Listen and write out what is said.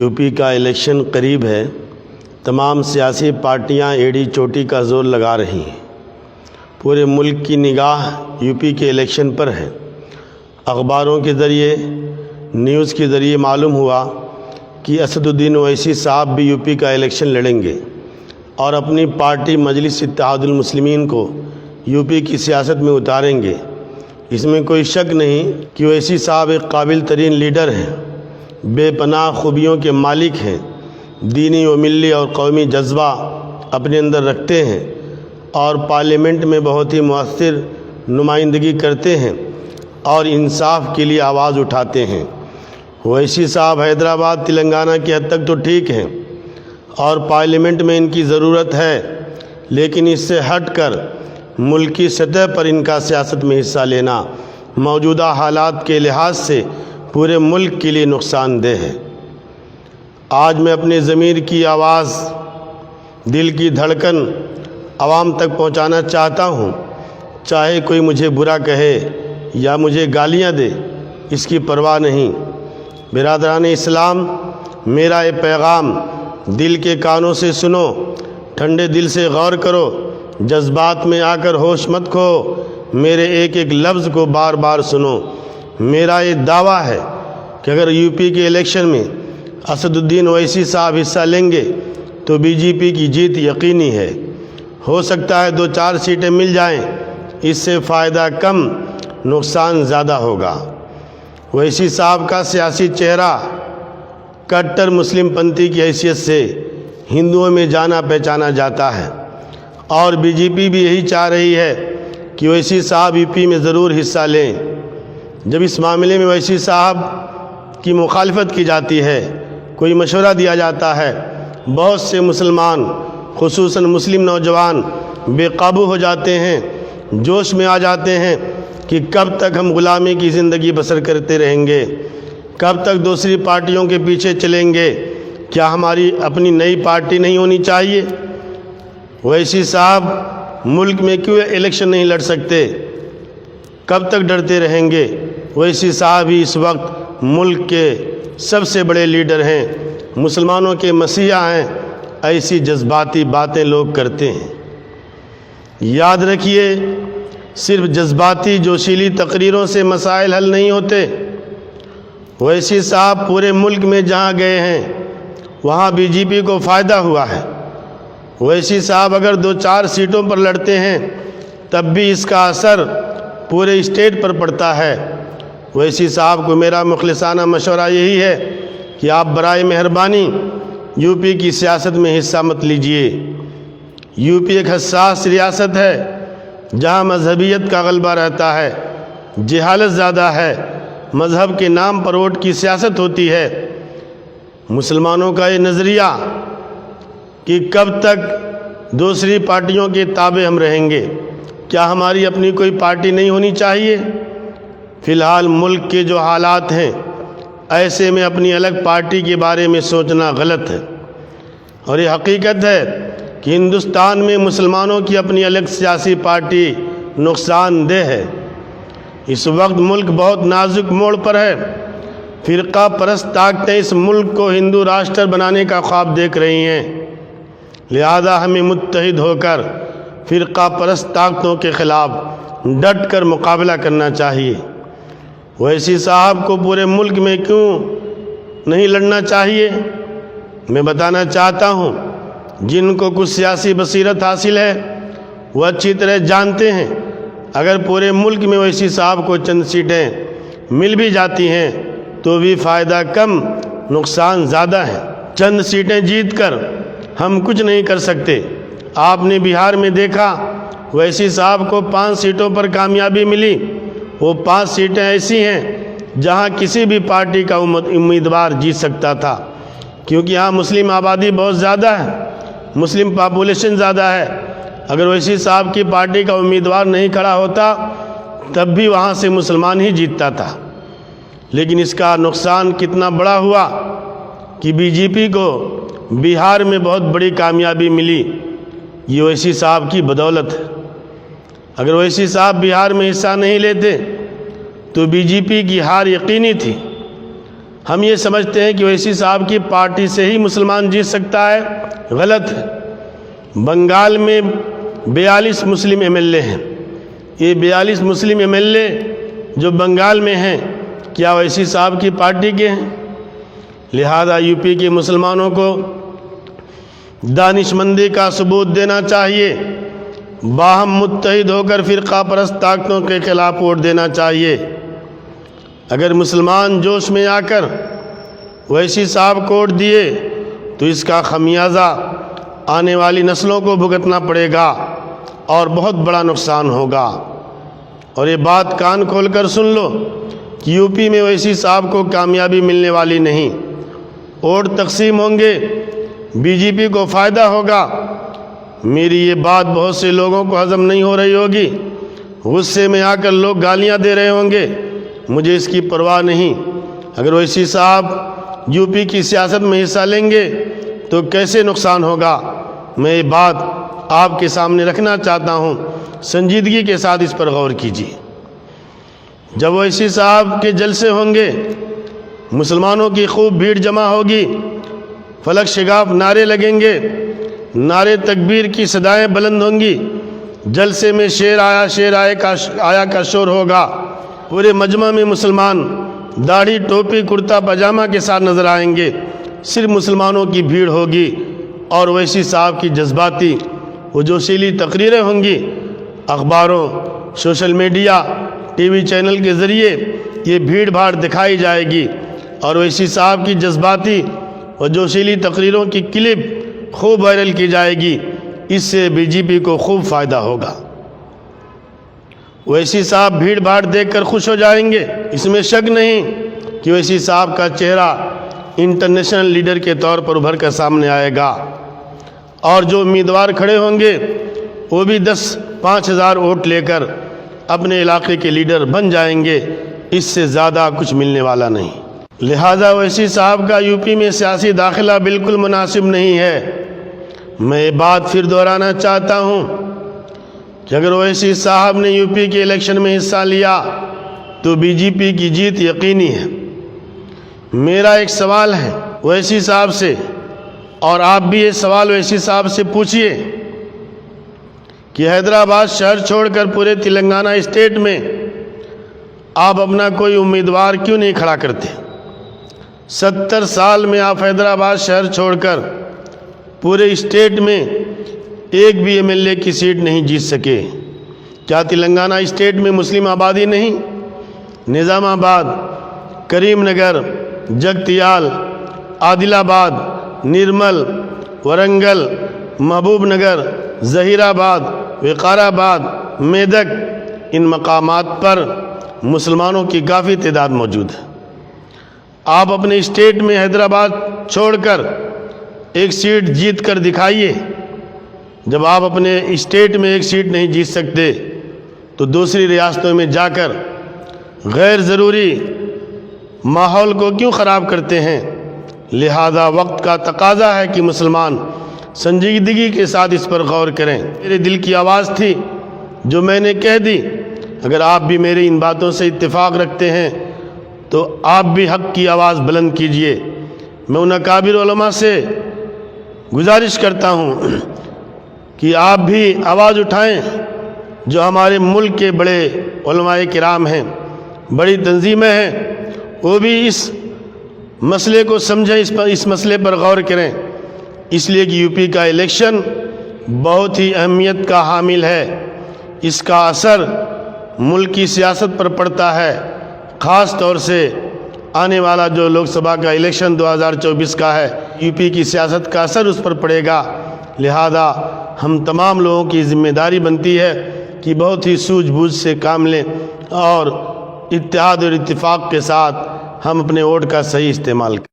UP का election करीब है। तमाम सियासी पार्टियां एड़ी चोटी का जोर लगा रही हैं। पूरे मुल्क की निगाह यूपी के इलेक्शन पर है। अखबारों के ज़रिए, न्यूज़ के ज़रिए मालूम हुआ कि असदुद्दीन ओवैसी साहब भी यूपी का इलेक्शन लड़ेंगे और अपनी पार्टी मजलिस इत्तेहादुल मुस्लिमीन को यूपी की सियासत में उतारेंगे। इसमें कोई शक नहीं कि ओवैसी साहब एक काबिल तरीन लीडर हैं, बेपनाह खूबियों के मालिक हैं, दीनी व मिली और कौमी जज्बा अपने अंदर रखते हैं और पार्लियामेंट में बहुत ही मुअस्सिर नुमाइंदगी करते हैं और इंसाफ के लिए आवाज़ उठाते हैं। ओवैसी साहब हैदराबाद तेलंगाना की हद तक तो ठीक हैं और पार्लियामेंट में इनकी ज़रूरत है, लेकिन इससे हटकर मुल्की सतह पर इनका सियासत में हिस्सा लेना मौजूदा हालात के लिहाज से पूरे मुल्क के लिए नुकसानदेह है। आज मैं अपने ज़मीर की आवाज़, दिल की धड़कन आवाम तक पहुंचाना चाहता हूं। चाहे कोई मुझे बुरा कहे या मुझे गालियां दे, इसकी परवाह नहीं। बिरादरान इस्लाम, मेरा ये पैगाम दिल के कानों से सुनो, ठंडे दिल से गौर करो, जज्बात में आकर होश मत खो, मेरे एक एक लफ्ज़ को बार बार सुनो। मेरा ये दावा है कि अगर यूपी के इलेक्शन में असदुद्दीन ओवैसी साहब हिस्सा लेंगे तो बीजेपी की जीत यकीनी है। हो सकता है 2-4 सीटें मिल जाएं, इससे फ़ायदा कम नुकसान ज़्यादा होगा। ओवैसी साहब का सियासी चेहरा कट्टर मुस्लिम पंथी की हैसियत से हिंदुओं में जाना पहचाना जाता है और बीजेपी भी यही चाह रही है कि ओवैसी साहब यूपी में ज़रूर हिस्सा लें। जब इस मामले में ओवैसी साहब की मुखालफत की जाती है, कोई मशवरा दिया जाता है, बहुत से मुसलमान खुसूसन मुस्लिम नौजवान बेकाबू हो जाते हैं, जोश में आ जाते हैं कि कब तक हम ग़ुलामी की ज़िंदगी बसर करते रहेंगे, कब तक दूसरी पार्टियों के पीछे चलेंगे, क्या हमारी अपनी नई पार्टी नहीं होनी चाहिए? ओवैसी साहब मुल्क में क्यों इलेक्शन नहीं लड़ सकते? कब तक डरते रहेंगे? ओवैसी साहब ही इस वक्त मुल्क के सबसे बड़े लीडर हैं, मुसलमानों के मसीहा हैं। ऐसी जज्बाती बातें लोग करते हैं। याद रखिए, सिर्फ जज्बाती जोशीली तकरीरों से मसाइल हल नहीं होते। ओवैसी साहब पूरे मुल्क में जहाँ गए हैं वहाँ बीजेपी को फ़ायदा हुआ है। ओवैसी साहब अगर 2-4 सीटों पर लड़ते हैं तब भी इसका असर पूरे स्टेट पर पड़ता है। ओवैसी साहब को मेरा मुखलिसाना मशवरा यही है कि आप बराए मेहरबानी यूपी की सियासत में हिस्सा मत लीजिए। यूपी एक हसास रियासत है जहां मजहबियत का गलबा रहता है, जहालत ज़्यादा है, मज़हब के नाम पर वोट की सियासत होती है। मुसलमानों का ये नज़रिया कि कब तक दूसरी पार्टियों के ताबे हम रहेंगे, क्या हमारी अपनी कोई पार्टी नहीं होनी चाहिए? फ़िलहाल मुल्क के जो हालात हैं, ऐसे में अपनी अलग पार्टी के बारे में सोचना गलत है और ये हकीकत है कि हिंदुस्तान में मुसलमानों की अपनी अलग सियासी पार्टी नुकसानदेह है। इस वक्त मुल्क बहुत नाजुक मोड़ पर है। फ़िरका परस्त ताकतें इस मुल्क को हिंदू राष्ट्र बनाने का ख्वाब देख रही हैं। लिहाजा हमें मुत्तहिद होकर फ़िरका परस्त ताकतों के ख़िलाफ़ डट कर मुकाबला करना चाहिए। ओवैसी साहब को पूरे मुल्क में क्यों नहीं लड़ना चाहिए? मैं बताना चाहता हूँ, जिनको कुछ सियासी बसीरत हासिल है वो अच्छी तरह जानते हैं अगर पूरे मुल्क में ओवैसी साहब को चंद सीटें मिल भी जाती हैं तो भी फ़ायदा कम नुकसान ज़्यादा है। चंद सीटें जीत कर हम कुछ नहीं कर सकते। आपने बिहार में देखा, ओवैसी साहब को 5 सीटों पर कामयाबी मिली। वो 5 सीटें ऐसी हैं जहां किसी भी पार्टी का उम्मीदवार जीत सकता था, क्योंकि यहाँ मुस्लिम आबादी बहुत ज़्यादा है, मुस्लिम पॉपुलेशन ज़्यादा है। अगर ओवैसी साहब की पार्टी का उम्मीदवार नहीं खड़ा होता तब भी वहाँ से मुसलमान ही जीतता था। लेकिन इसका नुकसान कितना बड़ा हुआ कि बीजेपी को बिहार में बहुत बड़ी कामयाबी मिली। ये ओवैसी साहब की बदौलत है। अगर ओवैसी साहब बिहार में हिस्सा नहीं लेते तो बीजेपी की हार यकीनी थी। ہم یہ سمجھتے ہیں کہ اویسی صاحب کی پارٹی سے ہی مسلمان جیت سکتا ہے، غلط ہے۔ بنگال میں 42 مسلم ایم ایل اے ہیں۔ یہ 42 مسلم ایم ایل اے جو بنگال میں ہیں، کیا اویسی صاحب کی پارٹی کے ہیں؟ لہذا یو پی کے مسلمانوں کو دانش مندی کا ثبوت دینا چاہیے، باہم متحد ہو کر فرقہ پرست طاقتوں کے خلاف ووٹ دینا چاہیے۔ اگر مسلمان جوش میں آ کر اویسی صاحب کو ووٹ دیے تو اس کا خمیازہ آنے والی نسلوں کو بھگتنا پڑے گا اور بہت بڑا نقصان ہوگا۔ اور یہ بات کان کھول کر سن لو کہ یو پی میں اویسی صاحب کو کامیابی ملنے والی نہیں۔ ووٹ تقسیم ہوں گے، بی جے پی کو فائدہ ہوگا۔ میری یہ بات بہت سے لوگوں کو ہضم نہیں ہو رہی ہوگی، غصے میں آ کر لوگ گالیاں دے رہے ہوں گے، مجھے اس کی پرواہ نہیں۔ اگر اویسی صاحب یو پی کی سیاست میں حصہ لیں گے تو کیسے نقصان ہوگا، میں یہ بات آپ کے سامنے رکھنا چاہتا ہوں، سنجیدگی کے ساتھ اس پر غور کیجیے۔ جب اویسی صاحب کے جلسے ہوں گے، مسلمانوں کی خوب بھیڑ جمع ہوگی، فلک شگاف نعرے لگیں گے، نعرے تکبیر کی صدائیں بلند ہوں گی، جلسے میں شیر آیا کا شور ہوگا، پورے مجمع میں مسلمان داڑھی ٹوپی کرتا پاجامہ کے ساتھ نظر آئیں گے، صرف مسلمانوں کی بھیڑ ہوگی اور اویسی صاحب کی جذباتی و جوشیلی تقریریں ہوں گی۔ اخباروں، social media, T V channel کے ذریعے یہ بھیڑ بھاڑ دکھائی جائے گی اور اویسی صاحب کی جذباتی و جوشیلی تقریروں کی کلپ خوب وائرل کی جائے گی، اس سے بی جے پی کو خوب فائدہ ہوگا۔ اویسی صاحب بھیڑ بھاڑ دیکھ کر خوش ہو جائیں گے، اس میں شک نہیں کہ اویسی صاحب کا چہرہ انٹرنیشنل لیڈر کے طور پر ابھر کر سامنے آئے گا، اور جو امیدوار کھڑے ہوں گے وہ بھی 5,000 ووٹ لے کر اپنے علاقے کے لیڈر بن جائیں گے، اس سے زیادہ کچھ ملنے والا نہیں۔ لہذا اویسی صاحب کا یو پی میں سیاسی داخلہ بالکل مناسب نہیں ہے۔ میں یہ بات پھر دہرانا چاہتا ہوں کہ اگر اویسی صاحب نے یو پی کے الیکشن میں حصہ لیا تو بی جے پی کی جیت یقینی ہے۔ میرا ایک سوال ہے اویسی صاحب سے، اور آپ بھی یہ سوال اویسی صاحب سے پوچھئے کہ حیدرآباد شہر چھوڑ کر پورے تلنگانہ اسٹیٹ میں آپ اپنا کوئی امیدوار کیوں نہیں کھڑا کرتے؟ 70 سال میں آپ حیدرآباد شہر چھوڑ کر پورے اسٹیٹ میں ایک بھی ایم ایل اے کی سیٹ نہیں جیت سکے۔ کیا تلنگانہ اسٹیٹ میں مسلم آبادی نہیں؟ نظام آباد، کریم نگر، جگتیال، عادل آباد، نرمل، ورنگل، محبوب نگر، ظہیر آباد، وقار آباد، میدک، ان مقامات پر مسلمانوں کی کافی تعداد موجود ہے۔ آپ اپنے اسٹیٹ میں حیدرآباد چھوڑ کر ایک سیٹ جیت کر دکھائیے۔ جب آپ اپنے اسٹیٹ میں ایک سیٹ نہیں جیت سکتے تو دوسری ریاستوں میں جا کر غیر ضروری ماحول کو کیوں خراب کرتے ہیں؟ لہذا وقت کا تقاضا ہے کہ مسلمان سنجیدگی کے ساتھ اس پر غور کریں۔ میرے دل کی آواز تھی جو میں نے کہہ دی۔ اگر آپ بھی میری ان باتوں سے اتفاق رکھتے ہیں تو آپ بھی حق کی آواز بلند کیجئے۔ میں ان اکابر علماء سے گزارش کرتا ہوں کہ آپ بھی آواز اٹھائیں جو ہمارے ملک کے بڑے علماء کرام ہیں، بڑی تنظیمیں ہیں، وہ بھی اس مسئلے کو سمجھیں، اس مسئلے پر غور کریں، اس لیے کہ یو پی کا الیکشن بہت ہی اہمیت کا حامل ہے۔ اس کا اثر ملک کی سیاست پر پڑتا ہے، خاص طور سے آنے والا جو لوک سبھا کا الیکشن 2024 کا ہے، یو پی کی سیاست کا اثر اس پر پڑے گا۔ لہذا ہم تمام لوگوں کی ذمہ داری بنتی ہے کہ بہت ہی سوجھ بوجھ سے کام لیں اور اتحاد اور اتفاق کے ساتھ ہم اپنے ووٹ کا صحیح استعمال کریں۔